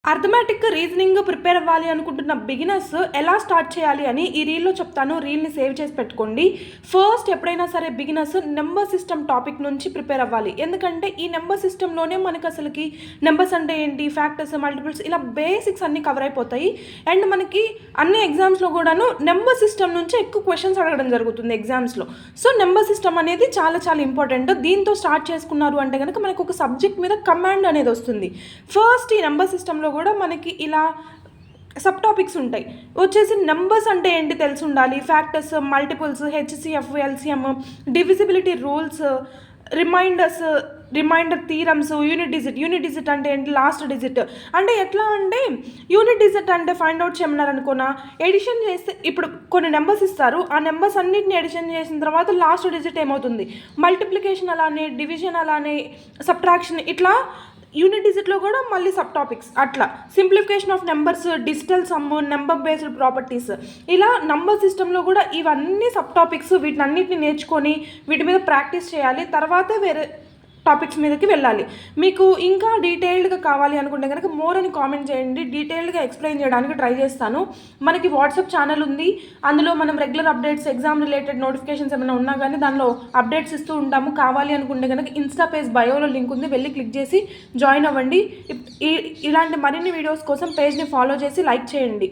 Arithmetic reasoning prepare అవ్వాలి అనుకుంటున్న beginners ఎలా స్టార్ట్ చేయాలి అని ఈ రీల్లో చెప్తాను. రీల్ని సేవ్ చేసి పెట్టుకోండి. ఫస్ట్ ఎప్పుడైనా సరే బిగినర్స్ నెంబర్ సిస్టమ్ టాపిక్ నుంచి ప్రిపేర్ అవ్వాలి. ఎందుకంటే ఈ నెంబర్ సిస్టంలోనే మనకు అసలుకి నెంబర్స్ అంటే ఏంటి, ఫ్యాక్టర్స్, మల్టిపుల్స్ ఇలా బేసిక్స్ అన్నీ కవర్ అయిపోతాయి. అండ్ మనకి అన్ని ఎగ్జామ్స్లో కూడాను నెంబర్ సిస్టమ్ నుంచి ఎక్కువ క్వశ్చన్స్ అడగడం జరుగుతుంది ఎగ్జామ్స్లో. సో నెంబర్ సిస్టమ్ అనేది చాలా చాలా ఇంపార్టెంట్. దీంతో స్టార్ట్ చేసుకున్నారు అంటే కనుక మనకు ఒక సబ్జెక్ట్ మీద కమాండ్ అనేది వస్తుంది. ఫస్ట్ ఈ నెంబర్ సిస్టంలో కూడా మనకి ఇలా సబ్ టాపిక్స్ ఉంటాయి. వచ్చేసి నెంబర్స్ అంటే ఏంటి తెలిసి ఉండాలి, factors, multiples, HCF, LCM, divisibility rules, reminder theorems, unit digit అంటే ఏంటి, లాస్ట్ డిజిట్ అంటే ఎట్లా అంటే యూనిట్ డిజిట్ అంటే ఫైండ్ అవుట్ చేయమన్నారు అనుకున్నా, ఎడిషన్ చేస్తే ఇప్పుడు కొన్ని నెంబర్స్ ఇస్తారు, ఆ నెంబర్స్ అన్నిటిని ఎడిషన్ చేసిన తర్వాత లాస్ట్ డిజిట్ ఏమవుతుంది, మల్టిప్లికేషన్ అలానే, డివిజన్ అలానే, సబ్ట్రాక్షన్ ఇట్లా యూనిట్ డిజిట్లో కూడా మళ్ళీ సబ్ టాపిక్స్. అట్లా simplification of numbers, digital sum, number based properties, ఇలా నంబర్ సిస్టంలో కూడా ఇవన్నీ సబ్ టాపిక్స్. వీటిని అన్నిటిని నేర్చుకొని వీటి మీద ప్రాక్టీస్ చేయాలి. తర్వాతే వేరే టాపిక్స్ మీదకి వెళ్ళాలి. మీకు ఇంకా డీటెయిల్డ్గా కావాలి అనుకుంటే కనుక మోర్ అని కామెంట్ చేయండి, డీటెయిల్డ్గా ఎక్స్ప్లెయిన్ చేయడానికి ట్రై చేస్తాను. మనకి వాట్సాప్ ఛానల్ ఉంది, అందులో మనం regular updates, exam related notifications ఏమైనా ఉన్నా కానీ దానిలో అప్డేట్స్ ఇస్తూ ఉంటాము. కావాలి అనుకుంటే కనుక ఇన్స్టా పేజ్ బయోలో లింక్ ఉంది, వెళ్ళి క్లిక్ చేసి జాయిన్ అవ్వండి. ఇలాంటి మరిన్ని వీడియోస్ కోసం పేజ్ని ఫాలో చేసి లైక్ చేయండి.